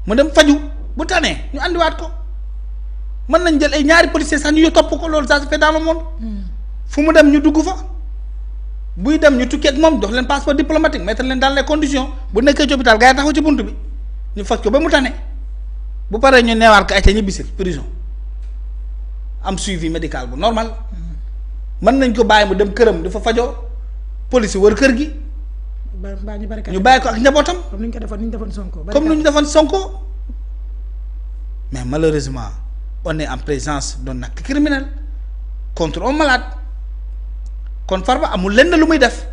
mu dem faju bu tanee ñu andiwaat ko mën nañ jël ay ñaari policiers sax ñu topp ko loolu ça se fait dans le monde. fu mu dem ñu dugg fa. buy dem ñu tukkee ak moom jox leen passeport diplomatique mettre leen dans les conditions bu nekkee ci hôpital gars yi taxaw ci bunt bi ñu faj ko ba mu tane bu paree ñu neewaat ko ay ca ñibbisil prison am suivi médical bu normal mën nañ ko bàyyi mu dem këram dafa fajoo police wër kër gi. ñu bàyyi ko ak njabootam. comme ni ñu ko defoon ni ñu defoon Sonko. comme ni ñu defoon Sonko mais malheureusement on est en présence d'un acte criminel contre un malade. kon Farba amul lenn lu muy def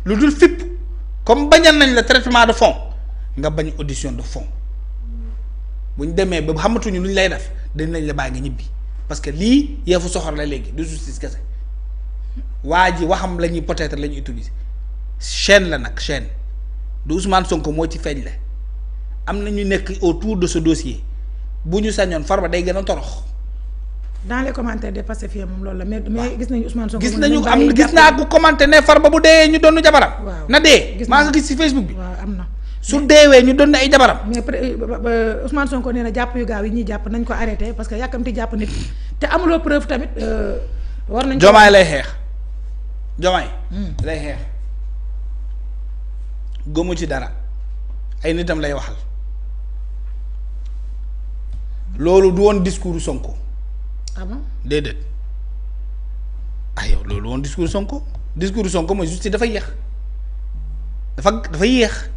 lu dul fipp comme bañal nañ la traitement de fond nga bañ audition de fond bu ñu demee ba xamatuñu lu ñu lay def dañ lañ la bàyyi nga ñibbi parce que lii yeefu soxor la léegi du justice kese waa ji waxam la ñuy peut-être la ñuy utiliser chaîne la nag chaîne du Ousmane Sonko moo ci feeñ la am na ñu nekk autour de ce dossier bu ñu sañoon Farba day gën a torox. dans les commentaires des Pastefien moom loolu la mais gis nañu Ousmane Sonko. gis naa ku commenté ne Farba bu dee ñu doon jabaram. na dee maa nga gis ci Facebook bi. waaw am na. su deewee ñu doon ay jabaram. mais Ousmane Sonko nee na jàpp yu gaaw yi ñuy jàpp nañ ko arrêté parce que yàkkamti jàpp nit te amuloo preuve tamit war nañ. Jomaay lay xeex Jomaay. lay xeex gëmu ci dara ay nitam lay waxal loolu du woon discours Sonko. ah bon déedéet yow loolu woon discours Sonko mooy justice dafa yéex dafa yéex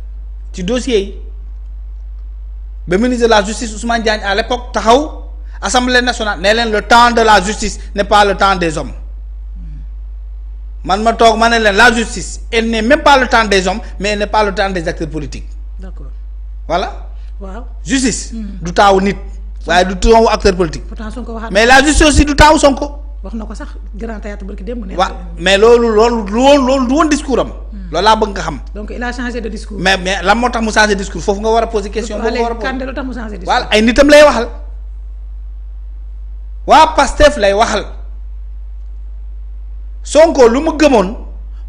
ci dossier yi ba ministre de la justice Ousmane Diagne à l'époque taxaw assemblée nationale ne leen le temps de la justice n'est pas le temps des hommes man ma toog ma ne leen la justice elle n'est même pas le temps des hommes mais elle n'est pas le temps des acteurs politiques. d'accord voilà. waaw justice. du taawu nit. waaye du taawu acteur politique. pourtant Sonko waxaat mais la justice aussi du taawu Sonko. wax na ko sax grand théâtre barki démb. waaw mais loolu du woon discours am. loolu laa bëgg nga xam. donc il a changé de discours. mais lan moo tax mu changé discours foofu nga war a poser question. boobu nga war a poser Kandé lu tax mu changé discours. voilà ay nitam lay waxal waa Pastef lay waxal Sonko lu mu gëmoon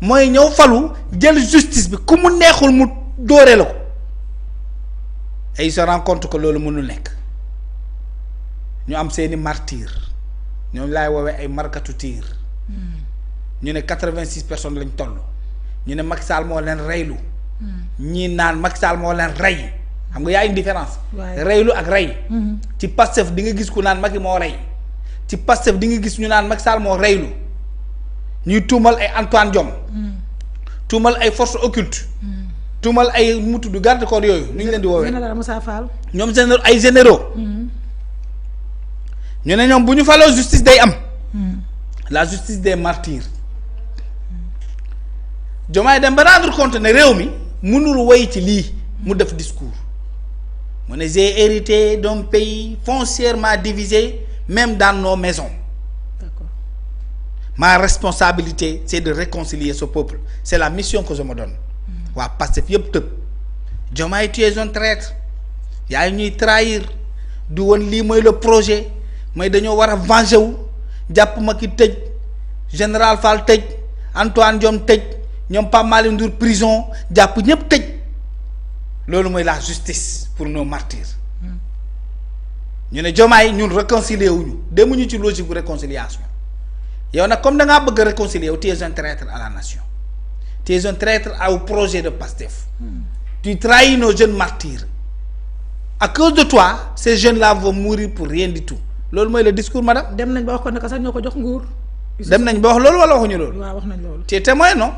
mooy ñëw falu jël justice bi ku mu neexul mu dóoree la ko et il se rend compte que loolu mënul nekk ñu am seeni martyr ñoom laay woowee ay markatu tiir ñu ne 86 personnes lañ toll ñu ne Macky Sall moo leen reylu ñii naan Macky Sall moo leen rey xam nga y a une différence. reylu ak rey. ci Pastef di nga gis ku naan Macky moo rey ci Pastef di nga gis ñu naan Macky Sall moo reylu ñuy tuumal ay Antoine Diome. tuumal ay forces occultes. tuumal ay mu tudd garde corps yooyu. ñu ngi leen di woowee général Moussa Fall. ñoom ay généraux. ñu ne ñoom bu ñu faloo justice day am. la justice des martyrs. Diomaye dem ba rendre compte ne réew mi mënul woy ci lii mu def discours mu ne j'ai hérité d'un pays foncièrement divisé même dans nos maisons. D'accord. Ma responsabilité c'est de réconcilier ce peuple c'est la mission que je me donne. waa Pastef yëpp tëb Diomaye tu es un traître yaa ngi ñuy trahir du woon lii mooy le projet mooy dañoo war a venger wu jàpp Macky tëj général Fall tëj Antoine Diome tëj ñoom Pape Malick Ndour prison jàpp ñëpp tëj loolu mooy la justice pour nos martyrs ñu ne Diomaye ñun réconcilier wuñu demuñu ci logique bu réconciliation yow nag comme da ngaa bëgg a réconcilier wu tu es un traître à la nation tu es un traître au projet de Pastef tu trahis nos jeunes martyrs à cause de toi ces jeunes là vont mourir pour rien du tout loolu mooy le discours madame. dem nañ ba wax ko naka sax ñoo ko jox nguur. dem nañ ba wax loolu wala waxuñu loolu. waaw wax nañ loolu. tu es témoin non.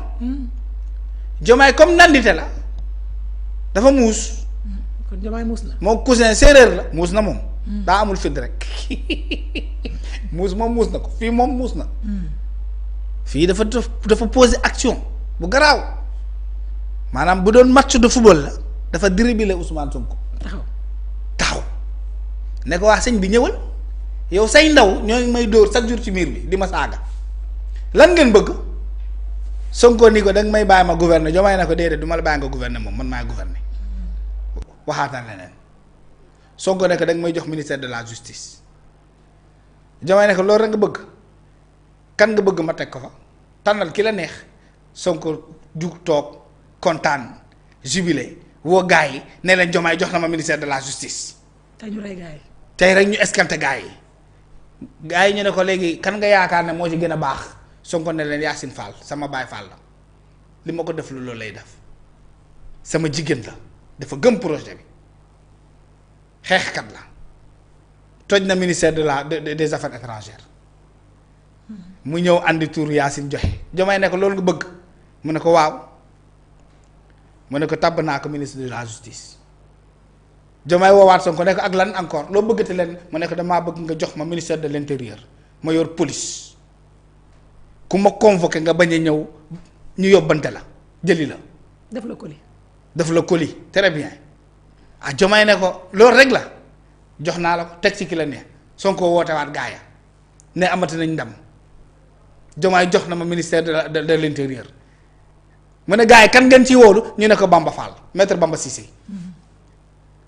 Diomaye comme nandite la dafa muus. kon Diomaye muus na. moo cousin séeréer la muus na moom. daa amul fit rek muus moom muus na ko fii moom muus na. fii dafa poser action bu garaaw maanaam bu doon match de football la dafa dribbler Ousmane Sonko. taxaw ne ko wax sëñ bi ñëwal yow say ndaw ñoo may dóor chaque jour ci miir bi di ma saaga lan ngeen bëgg Sonko ni ko danga may bàyyi ma gouverner Diomaye na ko déedéet du ma la bàyyi nga gouverner moom man maa gouverner waxaataan leneen Sonko ne ko danga may jox ministère de la justice Diomaye ne ko loolu rek nga bëgg kan nga bëgg ma teg ko fa tànnal ki la neex Sonko jug toog kontaan jubilé woo gars yi ne leen Diomaye jox na ma ministère de la justice. tey ñu rey gars yi. tey rek ñu escanté gars yi. gars yi ñu ne ko léegi kan nga yaakaar ne moo ci gën a baax Sonko ne leen Yacine Fall sama baay Fall la li ma ko def lu loolu lay def sama jigéen la dafa gëm projet bi xeexkat la toj na ministère des affaires étrangères mu ñëw andi tur Yacine joxe Diomaye ne ko loolu nga bëgg mu ne ko waaw mu ne ko tabb naa ko ministre de la justice Diomaye woowaat Sonko ne ko ak lan encore loo bëggati leen mu ne ko damaa bëgg nga jox ma ministère de l'intérieur ma yor police ku ma convoqué nga bañ a ñëw ñu yóbbante la jëli la. def la colis. très bien ah Diomaye ne ko loolu rek la jox naa la ko teg ci ki la ne Sonko woote waat gaaya ne amati nañ ndam Diomaye jox na ma ministère de l'intérieur mu ne gars yi kan ngeen ciy wóolu ñu ne ko Bamba Fall maître Bamba Cissé.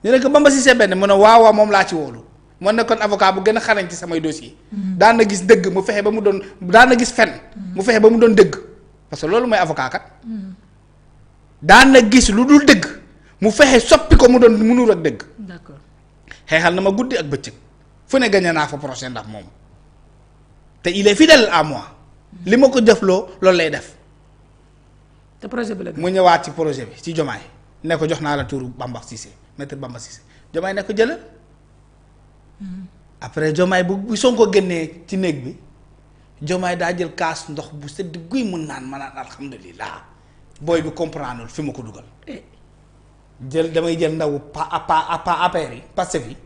ñu ne ko Bamba Cissé benn mu ne waaw moom laa ci wóolu moo nekkoon avocat bu gën a xarañ ci samay dossier daan na gis dëgg mu fexe ba mu doon daan na gis fen mu fexe ba mu doon dëgg parce que loolu mooy avocat kat daan na gis lu dul dëgg mu fexe soppi ko mu doon mu nur ak dëgg. d'accord xeexal na ma guddi ak bëccëg fu ne gañe naa fa projet ndax moom te il est fidèle à moi li ma ko jëfloo loolu lay def. te projet bi la mu ñëwaat ci projet bi ci Diomaye ne ko jox naa la turu Bamba Cissé maître Bamba Cissé Diomaye ne ko jëlal après Diomaye bu Sonko génnee ci néeg bi Diomaye daa jël kaas ndox bu sedd guy mun naan ma naan alhamdulilah booy bi comprendre fi ma ko dugal. damay jël ndaw APR yi Pastef yi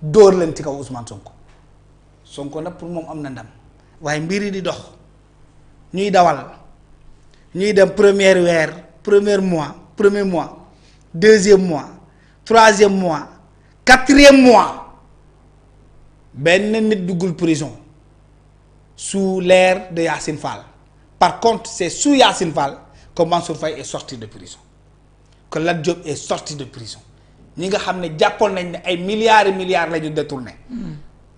dóor leen ci kaw Ousmane Sonko nag pour moom am na ndam waaye mbir yi di dox ñuy dawal ñuy dem premier mois deuxième mois troisième mois quatrième mois benn nit duggul prison sous l'ère de Yacine Fall par contre c'est sous Yacine Fall que Mansour Faye est sorti de prison que Lat Diop est sorti de prison ñi nga xam ne jàppoon nañ ne ay milliards et milliards la ñu détourné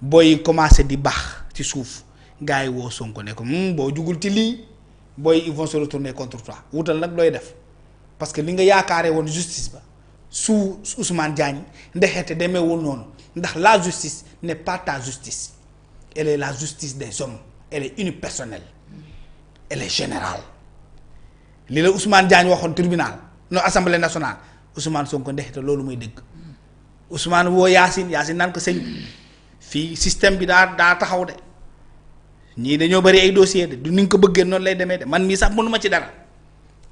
booy commencé di baax ci suuf gars yi woo Sonko ne ko boo jugul ci lii booy ils vont se retourner contre toi wutal nag looy def parce que li nga yaakaaree woon justice ba sous Ousmane Diagne ndexete demeewul noonu ndax la justice n'est pas ta justice elle est la justice des hommes elle est unipersonnelle elle est générale li la Ousmane Diagne waxoon tribunal non assemblée nationale Ousmane Sonko ndexete loolu mooy dëgg Ousmane woo Yacine naan ko sëñ fii système bi daa taxaw de ñii dañoo bari ay dossier de du ni nga ko bëggee noonu lay demee de man mii sax mënuma ci dara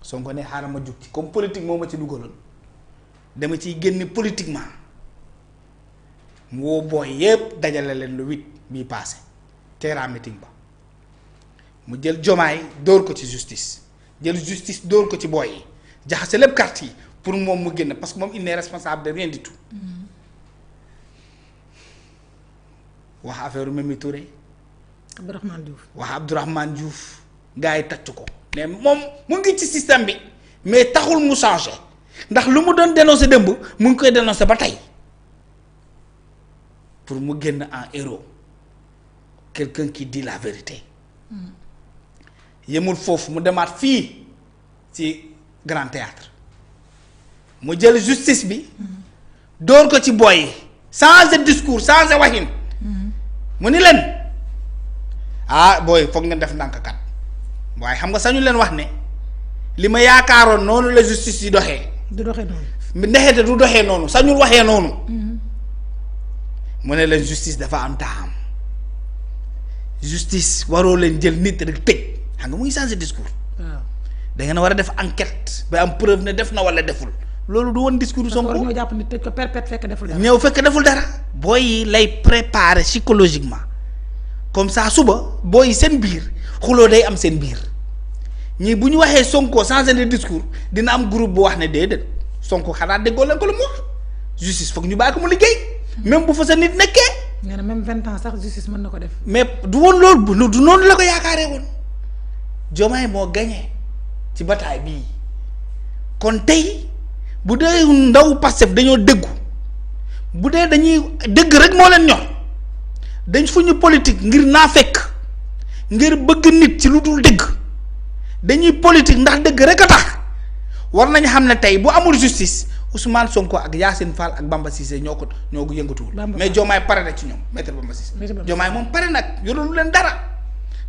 Sonko ne xaaral ma jug ci comme politique moo ma ci dugaloon dama ciy génn politiquement mu woo booy yépp dajale leen le 8 bii passé teera meeting ba mu jël Diomaye dóor ko ci justice jël justice dóor ko ci booy yi jaxase lépp carte yi pour moom mu génn parce que moom il n'est responsable de rien du tout wax affaire Mimi Touré wax Abdourahmane Diouf gars yi tacc ko mais moom mu ngi ci système bi mais taxul mu changé ndax lu mu doon dénoncé démb mu ngi koy dénoncé ba tey pour mu génn en héros quelqu'un qui dit la vérité yemul foofu mu demaat fii ci Grand Théâtre mu jël justice bi dóor ko ci boy yi changer discours changer waxin mu ni leen booy foog ngeen def ndànk kat waaye xam nga sañu leen wax ne li ma yaakaaroon noonu la justice yi doxee. du doxee noonu. ndexete du doxee noonu sañul waxee noonu. mu ne leen justice dafa am taam justice waroo leen jël nit rek tëj xam nga muy changer discours. waaw da ngeen war a def enquête ba am preuve ne def na wala deful loolu du woon discours Sonko. ñoo jàpp ni tëj ko perpète fekk deful dara. ñëw fekk deful dara. booy yi lay préparer psychologiquement comme ça suba booy yi seen biir xuloo day am seen biir ñii bu ñu waxee Sonko changer de discours dina am groupe bu wax ne déedéet Sonko xanaa déggoo leen ko lu mu wax justice foog ñu bàyyi ko mu liggéey même bu fa sa nit nekkee. nee na même 20 ans sax justice mën na ko def. mais du woon loolu du noonu la ko yaakaaree woon Diomaye moo gagné ci bataille bii kon tey bu dee ndaw Pastef dañoo dëggu bu dee dañuy dëgg rek moo leen ñor dañ fu ñu politique ngir naa fekk ngir bëgg nit ci lu dul dëgg dañuy politique ndax dëgg rek a tax war nañ xam ne tey bu amul justice Ousmane Sonko ak Yacine Fall ak Bamba Cissé ñoo ko yëngatuwul. mais Diomaye pare na ci ñoom maître Bamba Cissé. Diomaye moom pare nag yorul leen dara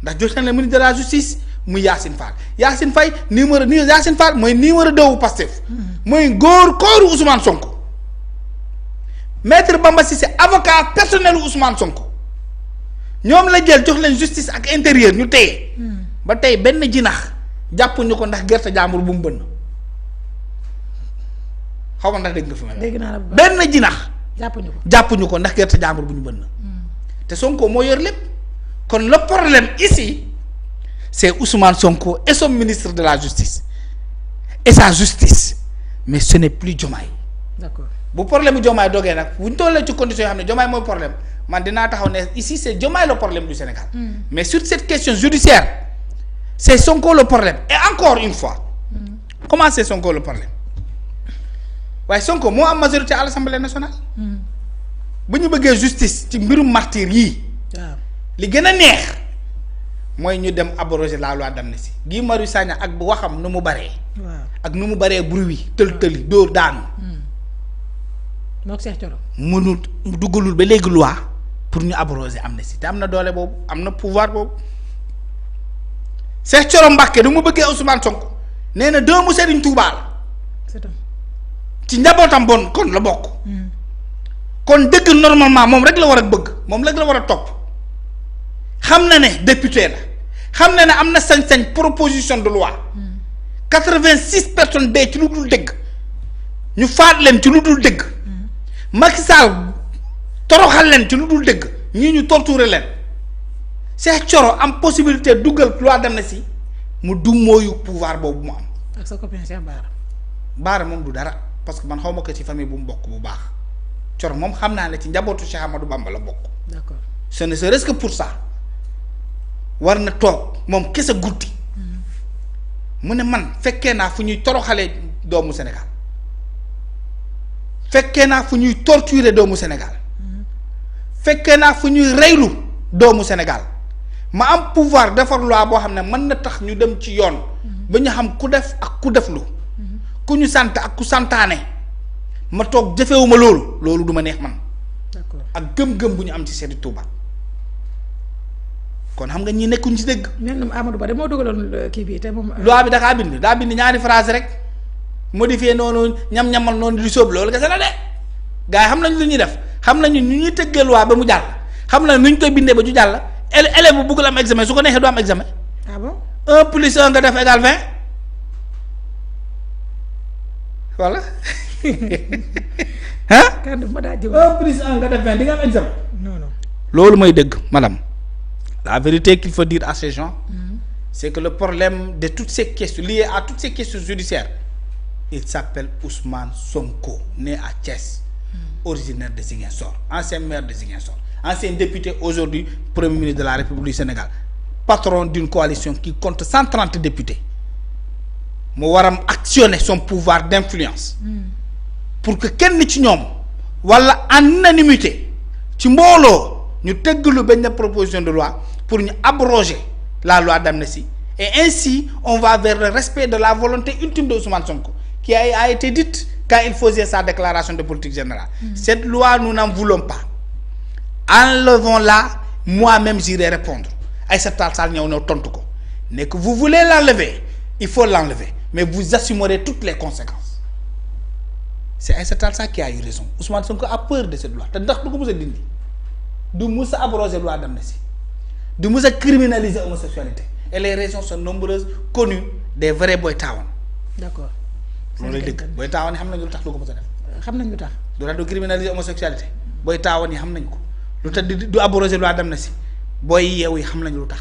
ndax jox na le ministre de la justice muy Yacine Fall Yacine Faye Yacine Fall mooy numéro 2 wu Pastef. mooy góor kóoru Ousmane Sonko. maître Bamba Cissé avocat personnel u Ousmane Sonko ñoom la jël jox leen justice ak intérieur ñu téye. ba tey benn jinax jàppuñu ko ndax gerte jàmbur bu mu bënn xaw ma ndax dégg nga fi ma. dégg naa la benn jinax. jàppuñu ko ndax gerte jàmbur bu ñu bënn. te Sonko moo yor lépp. kon le problème ici c'est Ousmane Sonko et son ministre de la justice et sa justice mais ce n'est plus Diomaye. d'accord bu problème mu Diomaye dogee nag bu ñu tollee ci condition yoo xam ne Diomaye mooy problème man dinaa taxaw ne ici c'est Diomaye le problème du Sénégal. mais sur cette question judiciaire c'est Sonko le problème et encore une fois. comment c'est Sonko le problème waaye Sonko moo am majorité à l'Assemblée nationale. bu ñu bëggee justice ci mbirum martyr yii. waaw li gën a neex mooy ñu dem abroger la loi d'amnistie Guy Marius Sagna ak bu waxam nu mu baree. waaw ak nu mu baree bruit tël-tëli dóor daanu. moo ko Cheikh Thioro. mënul duggalul ba léegi loi pour ñu abroger amnistie te am na doole boobu am na pouvoir boobu. Cheikh Thioro Mbacké du mu bëggee Ousmane Sonko nee na doomu Serigne Touba la. c'est ci njabootam bon kon la bokk. kon dëgg normalement moom rek la war a bëgg moom rek la war a topp xam na ne député la xam na ne am na sañ-sañ proposition de loi 86 personnes dee ci lu dul dëgg ñu faat leen ci lu dul dëgg Macky Sall toroxal leen ci lu dul dëgg ñii ñu torturer leen Cheikh Thioro am possibilité duggal loi d'amnistie mu dummóoyu pouvoir boobu mu am. ak sa copain Cheikh Bara. Bara moom du dara parce que man xaw ma ko ci famille bu mu bokk bu baax. Thioro moom xam naa ne ci njabootu Cheikh Amadou Bamba la bokk. d'accord ce ne serait-ce que pour ça war na toog moom kese guddi mu ne man fekkee naa fu ñuy toroxalee doomu Sénégal fekkee naa fu ñuy torturer doomu Sénégal fekkee naa fu ñuy reylu doomu Sénégal ma am pouvoir defar loi boo xam ne mën na tax ñu dem ci yoon ba ñu xam ku def ak ku deflu ku ñu sant ak ku santaane. ma toog jëfewuma loolu du ma neex man. d'accord ak gëm-gëm bu ñu am ci Serigne Touba kon xam nga ñi nekkuñ ci dëgg. mel na Amadou Ba de moo dugaloon kii bi te moom. loi bi daa bind ñaari phrase rek modifié noonu ñam-ñamal noonu di sóob loolu kese la de gars yi xam nañ lu ñuy def xam nañu ñu ñuy tëggee loi ba mu jàll xam nañ nu ñu koy bindee ba ju jàll élève bu bëgg la am examen su ko neexee du am examen. ah bon 1 plus 1 nga def égal 20 voilà. ah. kan ma daa jëm 1 plus 1 nga def 20 di nga am examen. non. loolu mooy dëgg madame la vérité qu'il faut dire à ces gens. c'est que le problème de toutes ces questions liées à toutes ces questions judiciaires il s'appelle Ousmane Sonko né à Thiès. Originaire de Ziguinchor ancien maire de Ziguinchor ancien député aujourd'hui premier ministre de la République du Sénégal patron d'une coalition qui compte 130 députés mu war a actionner son pouvoir d'influence. pour que kenn ci ñoom wala en unanimité ci mbooloo ñu tëggalu benn proposition de loi pour ñu abroger la loi d'amnistie et ainsi on va vers le respect de la volonté ultime de Ousmane Sonko qui a été dite quand il faisait sa déclaration de politique générale. Cette loi nous n'en voulons pas enlevons-la moi-même j'irai répondre Aïssata Tall Sall ñëw tontu ko ne que vous voulez l'enlever il faut l'enlever mais vous assumerez toutes les conséquences. C'est Aïssata Tall Sall qui a eu raison Ousmane Sonko a peur de cette loi te ndax du ko mës a dindi du mës a abroger loi d'amnistie du mës a criminaliser homosexualité et les raisons sont nombreuses connues des vrais boy town. d'accord. loolu lay dëgg boy town yi xam nañu lu tax du ko mës a def. xam nañ lu tax. du tax du criminaliser homosexualité boy town yi xam nañ ko lu tax du abroger loi d'amnistie booy yeewu yi xam nañu lu tax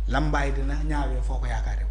lambaay dina ñaawee foo ko yaakaaree